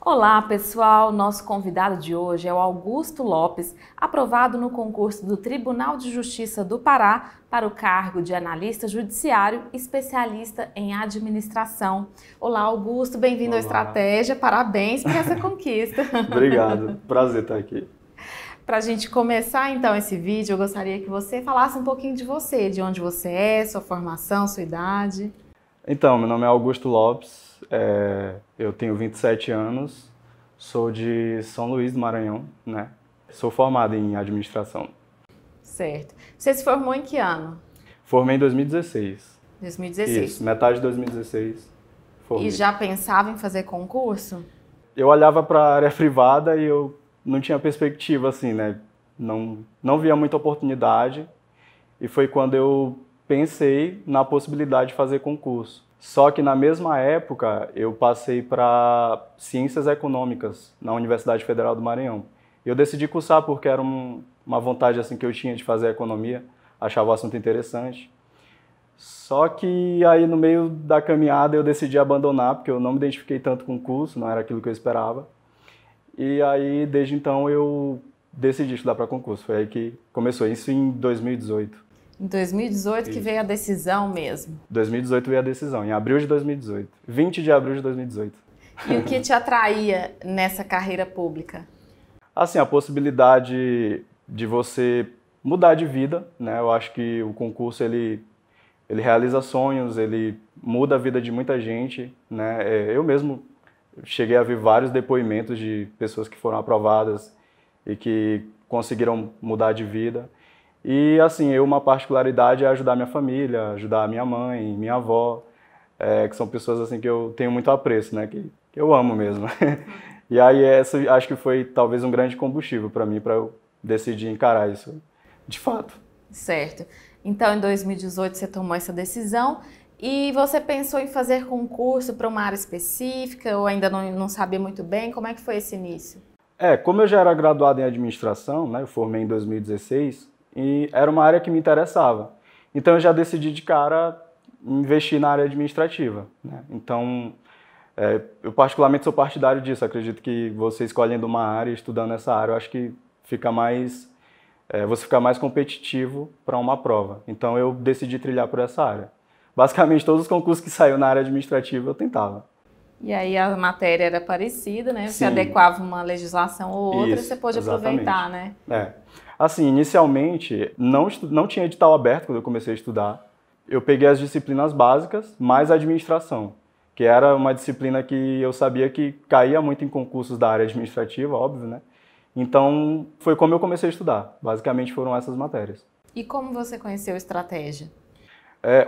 Olá, pessoal! Nosso convidado de hoje é o Augusto Lopes, aprovado no concurso do Tribunal de Justiça do Pará para o cargo de analista judiciário especialista em administração. Olá, Augusto, bem-vindo à Estratégia, parabéns por essa conquista. Obrigado, prazer estar aqui. Para a gente começar então esse vídeo, eu gostaria que você falasse um pouquinho de você, de onde você é, sua formação, sua idade. Então, meu nome é Augusto Lopes, eu tenho 27 anos, sou de São Luís do Maranhão, né? Sou formado em administração. Certo. Você se formou em que ano? Formei em 2016. 2016. Isso, metade de 2016. Formei. E já pensava em fazer concurso? Eu olhava para a área privada e eu não tinha perspectiva, assim, né? Não via muita oportunidade e foi quando eu pensei na possibilidade de fazer concurso. Só que na mesma época eu passei para Ciências Econômicas na Universidade Federal do Maranhão. Eu decidi cursar porque era uma vontade assim que eu tinha de fazer economia, achava o assunto interessante. Só que aí no meio da caminhada eu decidi abandonar porque eu não me identifiquei tanto com o curso, não era aquilo que eu esperava. E aí desde então eu decidi estudar para concurso. Foi aí que começou, isso em 2018. Em 2018 que veio a decisão mesmo. 2018 veio a decisão, em abril de 2018. 20 de abril de 2018. E o que te atraía nessa carreira pública? Assim, a possibilidade de você mudar de vida, né? Eu acho que o concurso, ele realiza sonhos, ele muda a vida de muita gente, né? Eu mesmo cheguei a ver vários depoimentos de pessoas que foram aprovadas e que conseguiram mudar de vida. E assim, uma particularidade é ajudar minha família, ajudar minha mãe, minha avó, que são pessoas assim que eu tenho muito apreço, né? Que eu amo mesmo. E aí essa acho que foi talvez um grande combustível para mim, para eu decidir encarar isso de fato. Certo. Então em 2018 você tomou essa decisão e você pensou em fazer concurso para uma área específica ou ainda não sabia muito bem? Como é que foi esse início? Como eu já era graduado em administração, né? Eu formei em 2016, e era uma área que me interessava. Então eu já decidi de cara investir na área administrativa, né? Então eu particularmente sou partidário disso. Acredito que você escolhendo uma área e estudando essa área, eu acho que você fica mais competitivo para uma prova. Então eu decidi trilhar por essa área. Basicamente todos os concursos que saíram na área administrativa eu tentava. E aí a matéria era parecida, né? Você Sim. Adequava uma legislação ou outra, Isso, você pôde exatamente. aproveitar, né? Assim, inicialmente não tinha edital aberto quando eu comecei a estudar. Eu peguei as disciplinas básicas, mais administração, que era uma disciplina que eu sabia que caía muito em concursos da área administrativa, óbvio, né? Então, foi como eu comecei a estudar. Basicamente foram essas matérias. E como você conheceu Estratégia?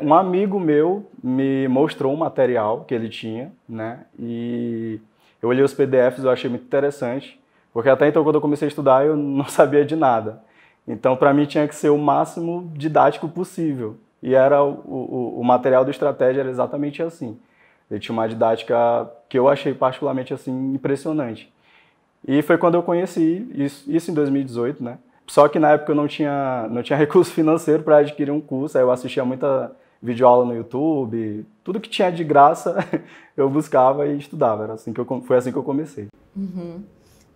Um amigo meu me mostrou um material que ele tinha, né? E eu olhei os PDFs, eu achei muito interessante, porque até então, quando eu comecei a estudar, eu não sabia de nada. Então, para mim, tinha que ser o máximo didático possível. E era o material do Estratégia era exatamente assim. Ele tinha uma didática que eu achei particularmente assim impressionante. E foi quando eu conheci isso em 2018, né? Só que na época eu não tinha recurso financeiro para adquirir um curso, aí eu assistia muita videoaula no YouTube, tudo que tinha de graça eu buscava e estudava, foi assim que eu comecei. Uhum.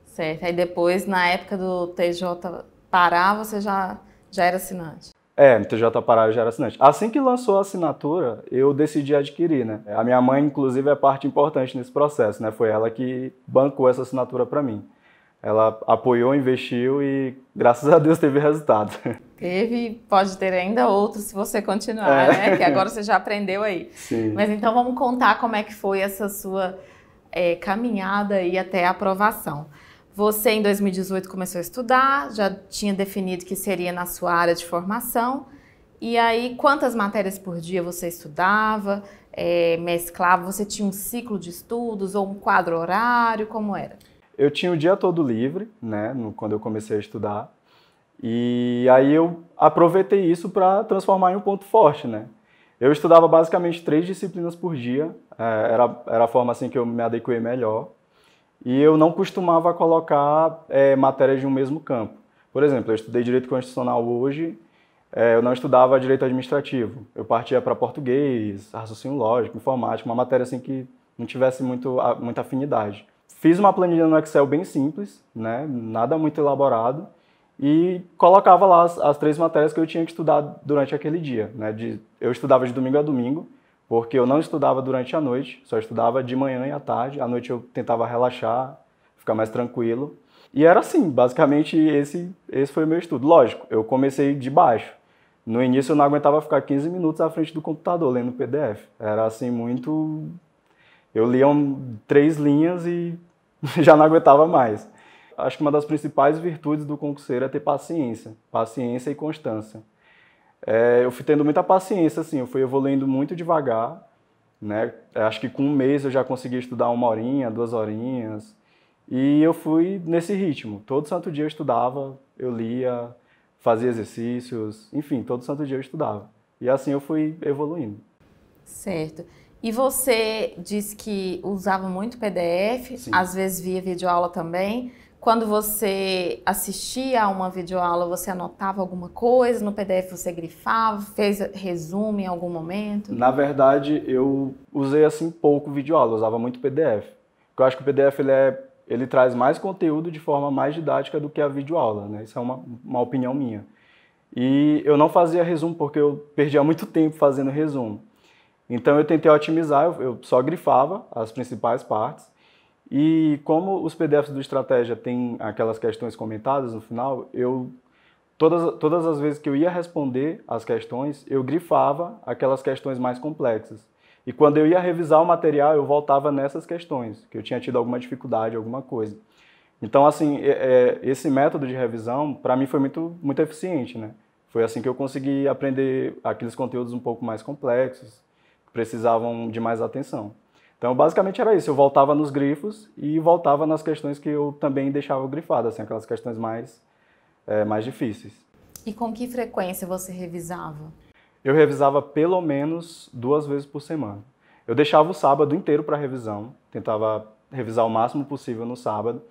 Certo, aí depois, na época do TJ Pará, você já era assinante? No TJ Pará eu já era assinante. Assim que lançou a assinatura, eu decidi adquirir, né? A minha mãe, inclusive, é parte importante nesse processo, né? Foi ela que bancou essa assinatura para mim. Ela apoiou, investiu e, graças a Deus, teve resultado. Teve, pode ter ainda outros se você continuar, né? Que agora você já aprendeu aí. Sim. Mas então vamos contar como é que foi essa sua caminhada aí até a aprovação. Você, em 2018, começou a estudar, já tinha definido que seria na sua área de formação. E aí, quantas matérias por dia você estudava, mesclava? Você tinha um ciclo de estudos ou um quadro horário? Como era? Eu tinha o dia todo livre, né, quando eu comecei a estudar, e aí eu aproveitei isso para transformar em um ponto forte, né. Eu estudava basicamente 3 disciplinas por dia, era a forma assim que eu me adequei melhor, e eu não costumava colocar matérias de um mesmo campo. Por exemplo, eu estudei Direito Constitucional hoje, eu não estudava Direito Administrativo, eu partia para Português, Raciocínio Lógico, Informática, uma matéria assim que não tivesse muita afinidade. fiz uma planilha no Excel bem simples, né? Nada muito elaborado, e colocava lá as 3 matérias que eu tinha que estudar durante aquele dia, né? Eu estudava de domingo a domingo, porque eu não estudava durante a noite, só estudava de manhã e à tarde. À noite eu tentava relaxar, ficar mais tranquilo. E era assim, basicamente esse foi o meu estudo. Lógico, eu comecei de baixo. No início eu não aguentava ficar 15 minutos à frente do computador lendo PDF. Era assim muito... Eu lia 3 linhas e já não aguentava mais. Acho que uma das principais virtudes do concurseiro é ter paciência. Paciência e constância. Eu fui tendo muita paciência, assim, eu fui evoluindo muito devagar, né? Acho que com um mês eu já consegui estudar 1 horinha, 2 horinhas. E eu fui nesse ritmo. Todo santo dia eu estudava, eu lia, fazia exercícios, enfim, todo santo dia eu estudava. E assim eu fui evoluindo. Certo. E você disse que usava muito PDF, Sim. às vezes via videoaula também. Quando você assistia a uma videoaula, você anotava alguma coisa? No PDF você grifava, fez resumo em algum momento? Na verdade, eu usei assim pouco videoaula, eu usava muito PDF. Porque eu acho que o PDF ele traz mais conteúdo de forma mais didática do que a videoaula, né? Isso é uma opinião minha. E eu não fazia resumo porque eu perdia muito tempo fazendo resumo. Então eu tentei otimizar, eu só grifava as principais partes. E como os PDFs do Estratégia têm aquelas questões comentadas no final, todas as vezes que eu ia responder as questões, eu grifava aquelas questões mais complexas. E quando eu ia revisar o material, eu voltava nessas questões, que eu tinha tido alguma dificuldade, alguma coisa. Então, assim, esse método de revisão, para mim, foi muito eficiente, né? Foi assim que eu consegui aprender aqueles conteúdos um pouco mais complexos, que precisavam de mais atenção. Então, basicamente era isso. Eu voltava nos grifos e voltava nas questões que eu também deixava grifadas, assim, aquelas questões mais difíceis. E com que frequência você revisava? Eu revisava pelo menos 2 vezes por semana. Eu deixava o sábado inteiro para revisão, tentava revisar o máximo possível no sábado.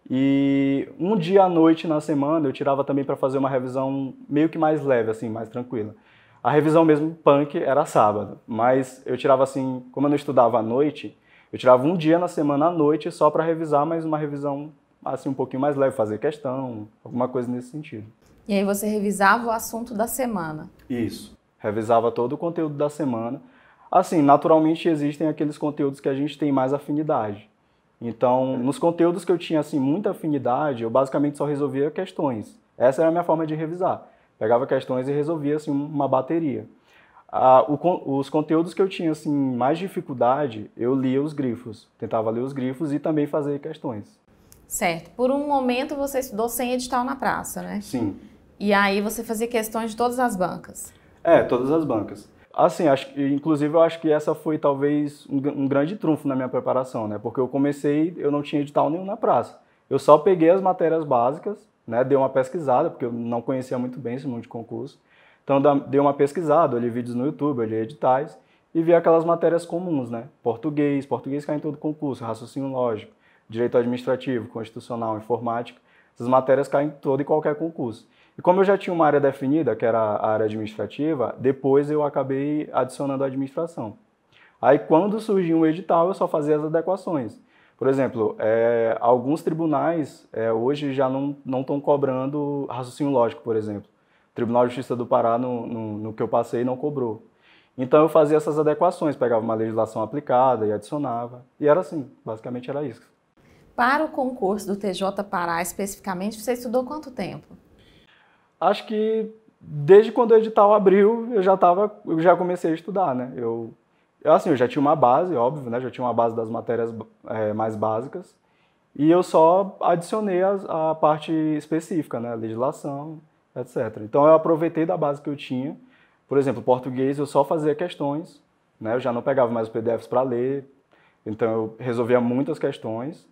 E um dia à noite na semana eu tirava também para fazer uma revisão meio que mais leve, assim, mais tranquila. A revisão mesmo punk era sábado, mas eu tirava assim, como eu não estudava à noite, eu tirava um dia na semana à noite só para revisar, mas uma revisão assim um pouquinho mais leve, fazer questão, alguma coisa nesse sentido. E aí você revisava o assunto da semana? Isso. Revisava todo o conteúdo da semana. Assim, naturalmente existem aqueles conteúdos que a gente tem mais afinidade. Então, nos conteúdos que eu tinha assim muita afinidade, eu basicamente só resolvia questões. Essa era a minha forma de revisar. Pegava questões e resolvia assim uma bateria. Os conteúdos que eu tinha assim mais dificuldade, eu lia os grifos. Tentava ler os grifos e também fazer questões. Certo. Por um momento você estudou sem edital na praça, né? Sim. E aí você fazia questões de todas as bancas? Todas as bancas. Assim, inclusive eu acho que essa foi talvez um grande trunfo na minha preparação, né? Porque eu não tinha edital nenhum na praça. Eu só peguei as matérias básicas, né? Dei uma pesquisada, porque eu não conhecia muito bem esse mundo de concurso. Então, dei uma pesquisada, olhei vídeos no YouTube, olhei editais e vi aquelas matérias comuns, né? Português cai em todo concurso, raciocínio lógico, direito administrativo, constitucional, informática. Essas matérias caem em todo e qualquer concurso. E como eu já tinha uma área definida, que era a área administrativa, depois eu acabei adicionando a administração. Aí quando surgiu um edital, eu só fazia as adequações. Por exemplo, alguns tribunais hoje já não estão cobrando raciocínio lógico, por exemplo. O Tribunal de Justiça do Pará, no que eu passei, não cobrou. Então eu fazia essas adequações, pegava uma legislação aplicada e adicionava. E era assim, basicamente era isso. Para o concurso do TJ Pará especificamente, você estudou quanto tempo? Acho que desde quando o edital abriu, eu já comecei a estudar, né? Eu já tinha uma base, óbvio, né? Já tinha uma base das matérias mais básicas. E eu só adicionei a parte específica, né? Legislação, etc. Então eu aproveitei da base que eu tinha. Por exemplo, português eu só fazia questões, né? Eu já não pegava mais os PDFs para ler. Então eu resolvia muitas questões.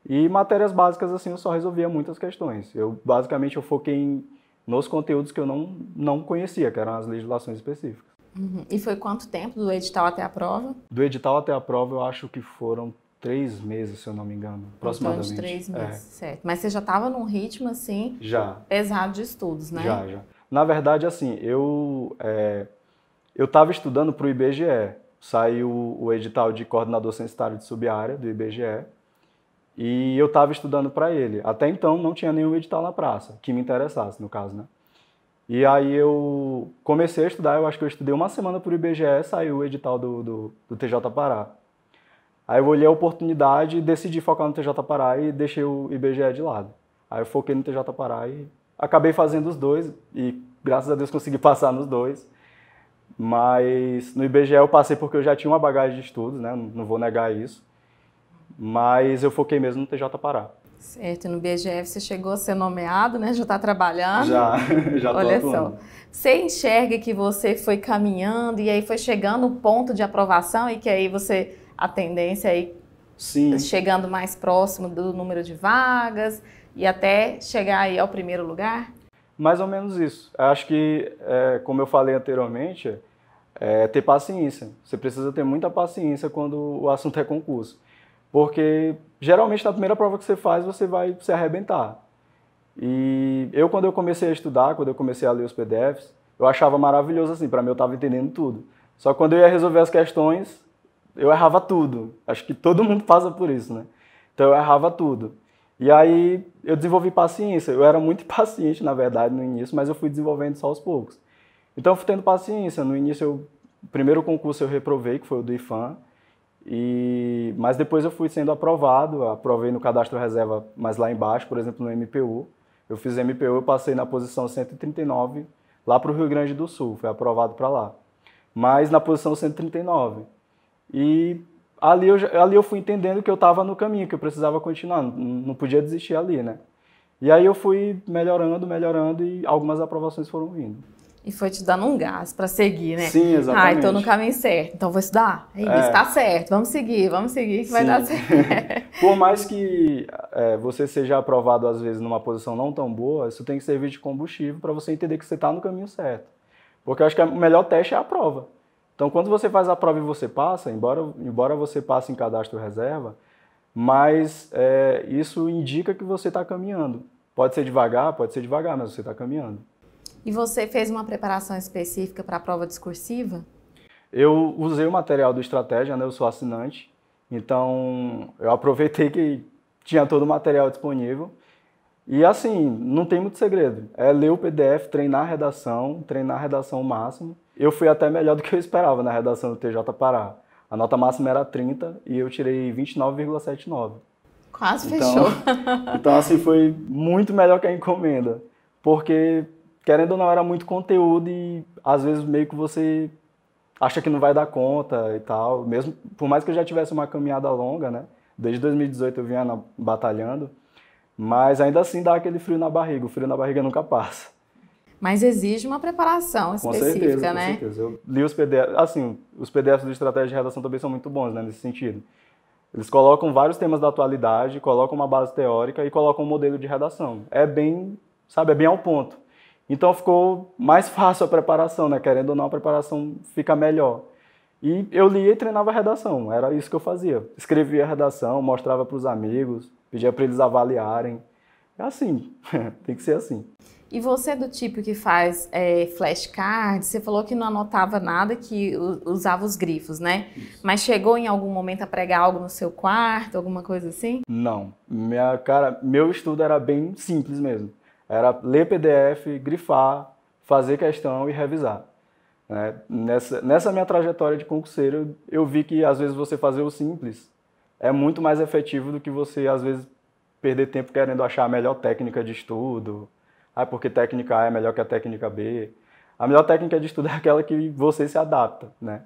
E matérias básicas, assim, eu só resolvia muitas questões. Basicamente, eu foquei nos conteúdos que eu não conhecia, que eram as legislações específicas. Uhum. E foi quanto tempo do edital até a prova? Do edital até a prova, eu acho que foram 3 meses, se eu não me engano, aproximadamente. Então, de 3 meses, certo. Mas você já estava num ritmo, assim, pesado de estudos, né? Já. Na verdade, assim, eu estava estudando para o IBGE. Saiu o edital de coordenador censitário de subárea do IBGE. E eu estava estudando para ele. Até então não tinha nenhum edital na praça, que me interessasse, no caso, né? E aí eu comecei a estudar, eu acho que eu estudei uma semana por IBGE, saiu o edital do TJ Pará. Aí eu olhei a oportunidade, decidi focar no TJ Pará e deixei o IBGE de lado. Aí eu foquei no TJ Pará e acabei fazendo os dois, e graças a Deus consegui passar nos dois. Mas no IBGE eu passei porque eu já tinha uma bagagem de estudos, né? Não vou negar isso. Mas eu foquei mesmo no TJ Pará. Certo, no IBGE você chegou a ser nomeado, né? Já está trabalhando. Já estou Olha atuando. só, você enxerga que você foi caminhando e aí foi chegando o ponto de aprovação e que aí você, a tendência aí, Sim. chegando mais próximo do número de vagas e até chegar aí ao primeiro lugar? Mais ou menos isso. Eu acho que, como eu falei anteriormente, é ter paciência. Você precisa ter muita paciência quando o assunto é concurso. Porque, geralmente, na primeira prova que você faz, você vai se arrebentar. E eu, quando eu comecei a estudar, quando eu comecei a ler os PDFs, eu achava maravilhoso assim, para mim eu estava entendendo tudo. Só que quando eu ia resolver as questões, eu errava tudo. Acho que todo mundo passa por isso, né? Então eu errava tudo. E aí eu desenvolvi paciência. Eu era muito impaciente, na verdade, no início, mas eu fui desenvolvendo só aos poucos. Então eu fui tendo paciência. No início, o primeiro concurso eu reprovei, que foi o do IFAM. Mas depois eu fui sendo aprovado, aprovei no cadastro reserva, mas lá embaixo, por exemplo, no MPU. Eu fiz MPU, eu passei na posição 139, lá para o Rio Grande do Sul, fui aprovado para lá. Mas na posição 139. E ali eu fui entendendo que eu estava no caminho, que eu precisava continuar, não podia desistir ali, né? E aí eu fui melhorando e algumas aprovações foram vindo. E foi te dando um gás para seguir, né? Sim, exatamente. Estou no caminho certo, então vou estudar. É isso, tá certo, vamos seguir que vai dar certo. Por mais que você seja aprovado, às vezes, numa posição não tão boa, isso tem que servir de combustível para você entender que você está no caminho certo. Porque eu acho que o melhor teste é a prova. Então, quando você faz a prova e você passa, embora você passe em cadastro reserva, mas isso indica que você está caminhando. Pode ser devagar, mas você está caminhando. E você fez uma preparação específica para a prova discursiva? Eu usei o material do Estratégia, né? Eu sou assinante, então eu aproveitei que tinha todo o material disponível. E assim, não tem muito segredo. É ler o PDF, treinar a redação ao máximo. Eu fui até melhor do que eu esperava na redação do TJ Pará. A nota máxima era 30 e eu tirei 29,79. Quase fechou. Então assim, foi muito melhor que a encomenda. Porque, querendo ou não, era muito conteúdo e às vezes meio que você acha que não vai dar conta e tal. Mesmo, por mais que eu já tivesse uma caminhada longa, né? Desde 2018 eu vinha batalhando. Mas ainda assim dá aquele frio na barriga. O frio na barriga nunca passa. Mas exige uma preparação específica, né? Com certeza. Eu li os PDFs. Assim, os PDFs do Estratégia de Redação também são muito bons, né, nesse sentido. Eles colocam vários temas da atualidade, colocam uma base teórica e colocam um modelo de redação. É bem ao ponto. Então ficou mais fácil a preparação, né? Querendo ou não, a preparação fica melhor. E eu lia e treinava a redação. Era isso que eu fazia. Escrevia a redação, mostrava para os amigos, pedia para eles avaliarem. É assim, tem que ser assim. E você é do tipo que faz flashcards? Você falou que não anotava nada, que usava os grifos, né? Isso. Mas chegou em algum momento a pregar algo no seu quarto, alguma coisa assim? Não. Meu estudo era bem simples mesmo. Era ler PDF, grifar, fazer questão e revisar. Nessa minha trajetória de concurseiro, eu vi que às vezes você fazer o simples é muito mais efetivo do que você às vezes perder tempo querendo achar a melhor técnica de estudo. Porque técnica A é melhor que a técnica B. A melhor técnica de estudo é aquela que você se adapta, né?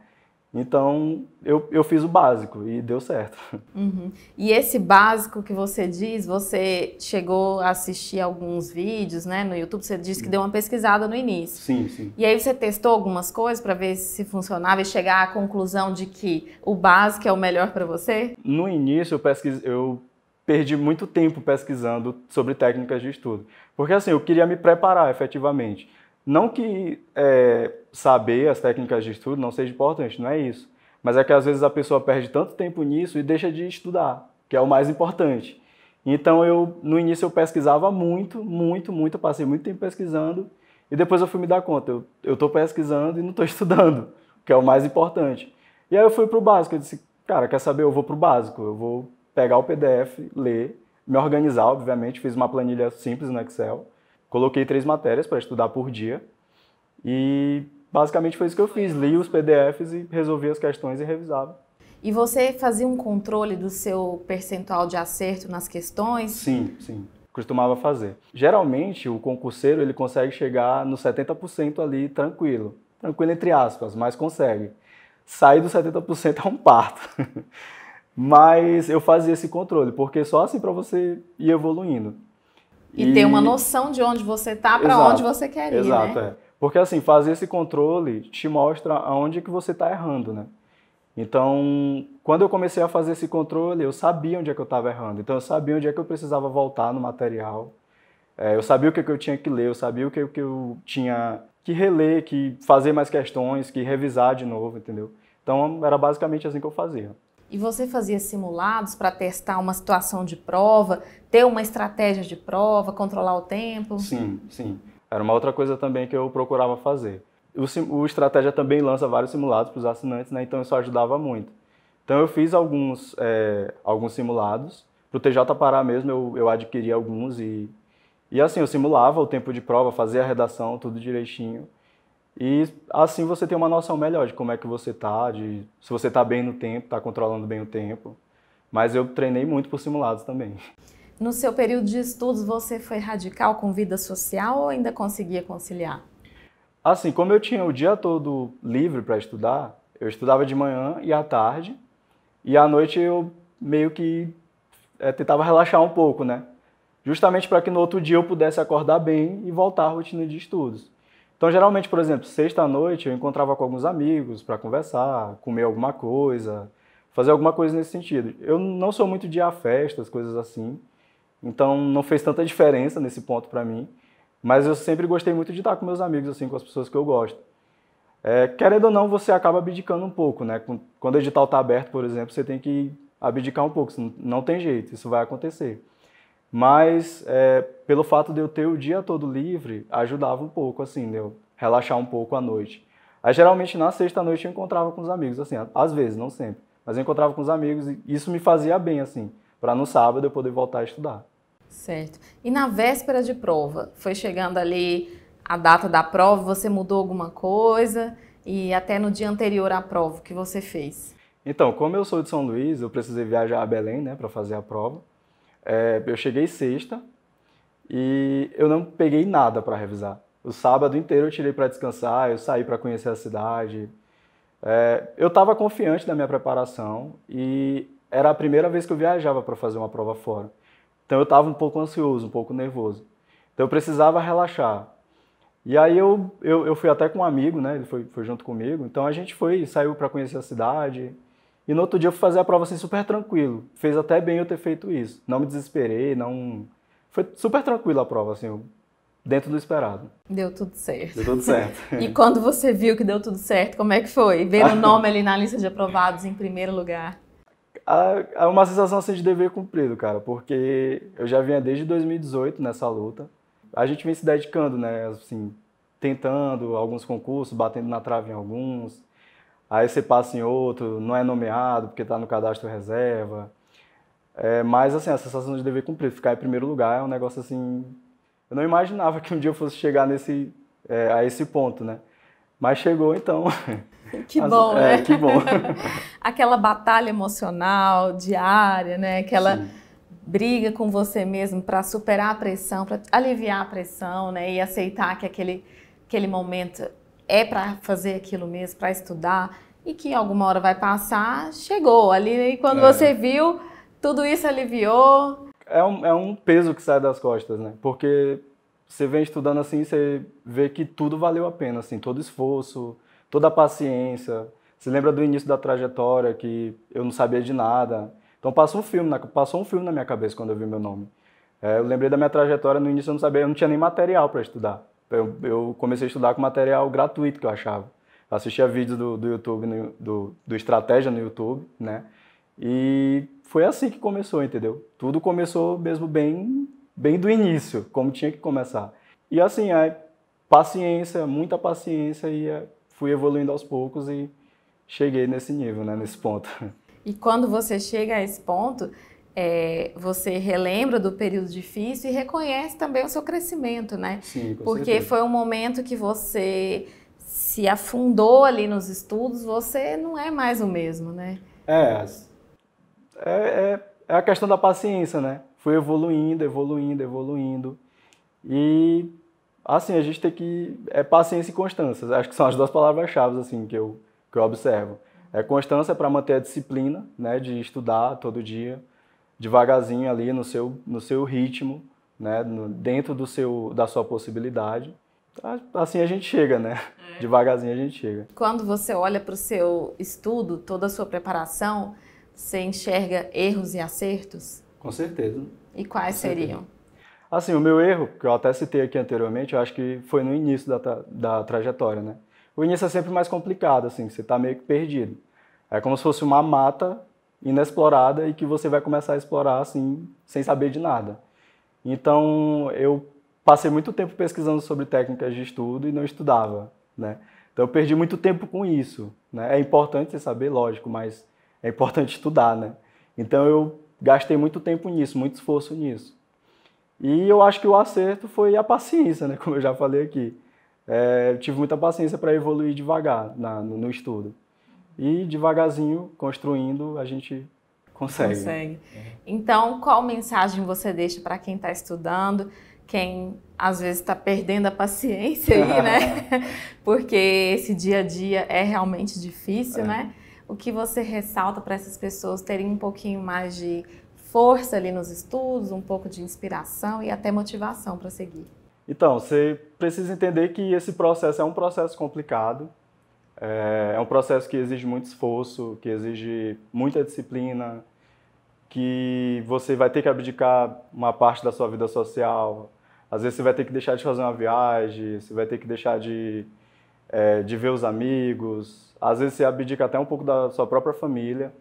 Então, eu fiz o básico e deu certo. Uhum. E esse básico que você diz, você chegou a assistir alguns vídeos, né, no YouTube, você disse que deu uma pesquisada no início. Sim, sim. E aí você testou algumas coisas para ver se funcionava e chegar à conclusão de que o básico é o melhor para você? No início, eu perdi muito tempo pesquisando sobre técnicas de estudo. Porque assim, eu queria me preparar efetivamente. Não que saber as técnicas de estudo não seja importante, não é isso. Mas é que às vezes a pessoa perde tanto tempo nisso e deixa de estudar, que é o mais importante. Então no início eu pesquisava muito, eu passei muito tempo pesquisando e depois eu fui me dar conta, eu estou pesquisando e não estou estudando, que é o mais importante. E aí eu fui para o básico, eu disse, cara, quer saber, eu vou para o básico, eu vou pegar o PDF, ler, me organizar, obviamente, fiz uma planilha simples no Excel, coloquei 3 matérias para estudar por dia e basicamente foi isso que eu fiz, li os PDFs e resolvi as questões e revisava. E você fazia um controle do seu percentual de acerto nas questões? Sim, sim, costumava fazer. Geralmente o concurseiro ele consegue chegar no 70% ali tranquilo entre aspas, mas consegue. Sair dos 70% é um parto. Mas eu fazia esse controle, porque só assim para você ir evoluindo. E ter uma noção de onde você está para onde você quer ir, exato, né? é. Porque assim, fazer esse controle te mostra aonde que você está errando, né? Então, quando eu comecei a fazer esse controle, eu sabia onde é que eu estava errando. Então, eu sabia onde é que eu precisava voltar no material. Eu sabia o que eu tinha que ler, eu sabia o que eu tinha que reler, que fazer mais questões, que revisar de novo, entendeu? Então, era basicamente assim que eu fazia. E você fazia simulados para testar uma situação de prova, ter uma estratégia de prova, controlar o tempo? Sim, sim. Era uma outra coisa também que eu procurava fazer. O Estratégia também lança vários simulados para os assinantes, né? Então isso ajudava muito. Então eu fiz alguns simulados. Para o TJ Pará mesmo eu adquiri alguns e assim eu simulava o tempo de prova, fazia a redação, tudo direitinho. E assim você tem uma noção melhor de como é que você está, de se você está bem no tempo, está controlando bem o tempo. Mas eu treinei muito por simulados também. No seu período de estudos, você foi radical com vida social ou ainda conseguia conciliar? Assim, como eu tinha o dia todo livre para estudar, eu estudava de manhã e à tarde, e à noite eu meio que tentava relaxar um pouco, né? Justamente para que no outro dia eu pudesse acordar bem e voltar à rotina de estudos. Então, geralmente, por exemplo, sexta-noite eu encontrava com alguns amigos para conversar, comer alguma coisa, fazer alguma coisa nesse sentido. Eu não sou muito de ir a festas, coisas assim, então não fez tanta diferença nesse ponto para mim, mas eu sempre gostei muito de estar com meus amigos, assim, com as pessoas que eu gosto. Querendo ou não, você acaba abdicando um pouco, né? Quando o edital está aberto, por exemplo, você tem que abdicar um pouco, não tem jeito, isso vai acontecer. Mas, pelo fato de eu ter o dia todo livre, ajudava um pouco, assim, de eu relaxar um pouco à noite. Aí, geralmente, na sexta-noite eu encontrava com os amigos, assim, às vezes, não sempre, mas eu encontrava com os amigos e isso me fazia bem, assim, para no sábado eu poder voltar a estudar. Certo. E na véspera de prova, foi chegando ali a data da prova, você mudou alguma coisa? E até no dia anterior à prova, o que você fez? Então, como eu sou de São Luís, eu precisei viajar a Belém, né, para fazer a prova. Eu cheguei sexta e eu não peguei nada para revisar. O sábado inteiro eu tirei para descansar, eu saí para conhecer a cidade. Eu estava confiante da minha preparação e era a primeira vez que eu viajava para fazer uma prova fora. Então eu estava um pouco ansioso, um pouco nervoso. Então eu precisava relaxar. E aí eu fui até com um amigo, né? Ele foi junto comigo. Então a gente saiu para conhecer a cidade. E no outro dia eu fui fazer a prova assim super tranquilo. Fez até bem eu ter feito isso. Não me desesperei, não... Foi super tranquilo a prova, assim, dentro do esperado. Deu tudo certo. Deu tudo certo. E quando você viu que deu tudo certo, como é que foi? Ver o nome ali na lista de aprovados em primeiro lugar? É uma sensação assim de dever cumprido, cara, porque eu já vinha desde 2018 nessa luta. A gente vem se dedicando, né, assim, tentando alguns concursos, batendo na trave em alguns. Aí você passa em outro, não é nomeado porque está no cadastro reserva. Mas, assim, a sensação de dever cumprido, ficar em primeiro lugar é um negócio, assim... Eu não imaginava que um dia eu fosse chegar a esse ponto, né? Mas chegou, então... Que bom, né? Que bom. Aquela batalha emocional diária, né? Aquela Sim. briga com você mesmo para superar a pressão, para aliviar a pressão, né? E aceitar que aquele momento é para fazer aquilo mesmo, para estudar, e que alguma hora vai passar, chegou ali, e quando você viu, tudo isso aliviou. É um peso que sai das costas, né? Porque você vem estudando assim, você vê que tudo valeu a pena, assim, todo esforço, toda a paciência. Você lembra do início da trajetória, que eu não sabia de nada. Então passou um filme na minha cabeça quando eu vi meu nome. Eu lembrei da minha trajetória, no início eu não sabia, eu não tinha nem material para estudar. Eu comecei a estudar com material gratuito que eu achava. Eu assistia vídeos do YouTube, do Estratégia no YouTube, né? E foi assim que começou, entendeu? Tudo começou mesmo bem do início, como tinha que começar. E assim, paciência, muita paciência, e fui evoluindo aos poucos e cheguei nesse nível, né? Nesse ponto. E quando você chega a esse ponto, você relembra do período difícil e reconhece também o seu crescimento, né? Sim, com Porque certeza. foi um momento que você se afundou ali nos estudos, você não é mais o mesmo, né? É, é a questão da paciência, né? Fui evoluindo, evoluindo, evoluindo. E, assim, a gente tem que... É paciência e constância. Acho que são as duas palavras-chave, assim, que eu observo. É constância para manter a disciplina, né? De estudar todo dia, devagarzinho ali no seu ritmo, né? Dentro da sua possibilidade. Assim a gente chega, né? Devagarzinho a gente chega. Quando você olha para o seu estudo, toda a sua preparação, você enxerga erros e acertos? Com certeza. E quais seriam? Assim, o meu erro, que eu até citei aqui anteriormente, eu acho que foi no início da trajetória, né? O início é sempre mais complicado, assim, você tá meio que perdido. É como se fosse uma mata inexplorada e que você vai começar a explorar, assim, sem saber de nada. Então, eu passei muito tempo pesquisando sobre técnicas de estudo e não estudava, né? Então, eu perdi muito tempo com isso, né? É importante você saber, lógico, mas é importante estudar, né? Então, eu gastei muito tempo nisso, muito esforço nisso. E eu acho que o acerto foi a paciência, né? Como eu já falei aqui. Eu tive muita paciência para evoluir devagar no estudo. E devagarzinho, construindo, a gente consegue. Consegue. Então, qual mensagem você deixa para quem está estudando, quem às vezes está perdendo a paciência aí, né? Porque esse dia a dia é realmente difícil, né? O que você ressalta para essas pessoas terem um pouquinho mais de força ali nos estudos, um pouco de inspiração e até motivação para seguir? Então, você precisa entender que esse processo é um processo complicado, é um processo que exige muito esforço, que exige muita disciplina, que você vai ter que abdicar uma parte da sua vida social, às vezes você vai ter que deixar de fazer uma viagem, você vai ter que deixar de ver os amigos, às vezes você abdica até um pouco da sua própria família,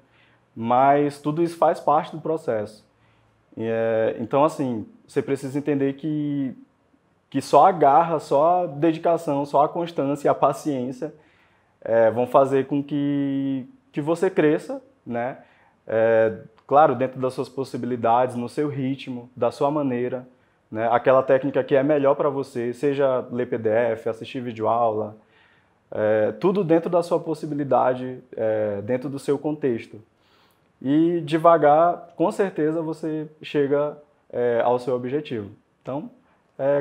mas tudo isso faz parte do processo. Então, assim, você precisa entender que só a garra, só a dedicação, só a constância e a paciência vão fazer com que você cresça, né? Claro, dentro das suas possibilidades, no seu ritmo, da sua maneira, né? Aquela técnica que é melhor para você, seja ler PDF, assistir videoaula, tudo dentro da sua possibilidade, dentro do seu contexto. E devagar, com certeza, você chega ao seu objetivo. Então,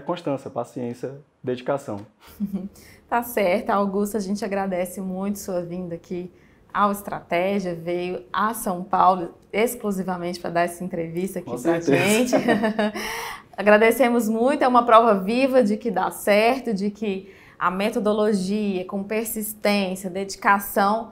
constância, paciência, dedicação. Tá certo, Augusto, a gente agradece muito sua vinda aqui ao Estratégia, veio a São Paulo exclusivamente para dar essa entrevista aqui pra gente. Agradecemos muito, é uma prova viva de que dá certo, de que a metodologia com persistência, dedicação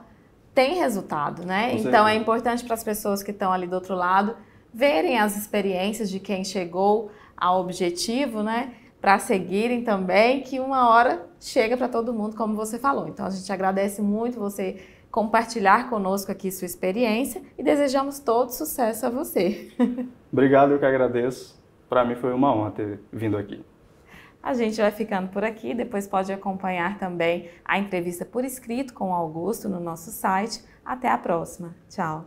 tem resultado, né? Então é importante para as pessoas que estão ali do outro lado verem as experiências de quem chegou ao objetivo, né? Para seguirem também, que uma hora chega para todo mundo, como você falou. Então a gente agradece muito você compartilhar conosco aqui sua experiência e desejamos todo sucesso a você. Obrigado, eu que agradeço. Para mim foi uma honra ter vindo aqui. A gente vai ficando por aqui, depois pode acompanhar também a entrevista por escrito com o Augusto no nosso site. Até a próxima. Tchau!